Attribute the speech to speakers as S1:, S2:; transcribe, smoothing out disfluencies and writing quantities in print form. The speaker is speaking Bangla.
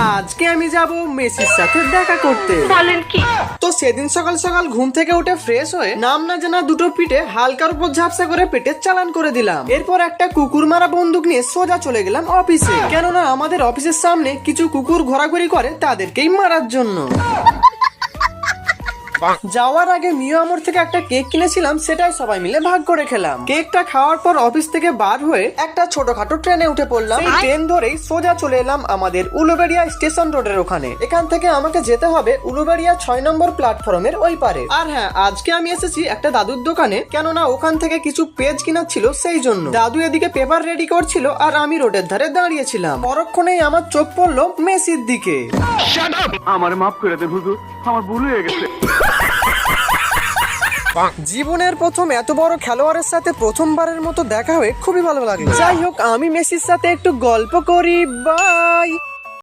S1: আজকে আমি যাব মেসির সাথে দেখা করতে।
S2: বলেন কি?
S1: তো সেদিন সকাল সকাল ঘুম থেকে উঠে ফ্রেশ হয়ে নাম না জানা দুটো পিঠে হালকার উপর ঝাপসা করে পেটের চালান করে দিলাম। এরপর একটা কুকুর মারা বন্দুক নিয়ে সোজা চলে গেলাম অফিসে, কেননা আমাদের অফিসের সামনে কিছু কুকুর ঘোরাঘুরি করে তাদেরকেই মারার জন্য। যাওয়ার আগে মিও আমর থেকে একটা কেক কিনেছিলাম, সেটাই সবাই মিলে ভাগ করে খেলাম। কেকটা খাওয়ার পর অফিস থেকে বার হয়ে একটা ছোটখাটো ট্রেনে উঠে পড়লাম। এই ট্রেন ধরেই সোজা চলে এলাম আমাদের উলুবেড়িয়া স্টেশন রোডের ওখানে। এখান থেকে আমাকে যেতে হবে উলুবেড়িয়া 6 নম্বর প্ল্যাটফর্মের ওই পারে। আর হ্যাঁ, আজকে আমি এসেছি একটা দাদুর দোকানে, কেননা ওখান থেকে কিছু পেজ কিনা ছিল, সেই জন্য। দাদু এদিকে পেপার রেডি করছিল আর আমি রোডের ধারে দাঁড়িয়েছিলাম। পরক্ষণেই আমার চোখ পড়লো মেসির দিকে।
S3: আমার মাফ করে দে হুজুর, আমার ভুল হয়ে গেছে।
S1: জীবনের প্রথম এত বড় খেলোয়াড়ের সাথে প্রথমবারের মতো দেখা হয়ে খুবই ভালো লাগলো। যাই হোক, আমি মেসির সাথে একটু গল্প করি। বাই।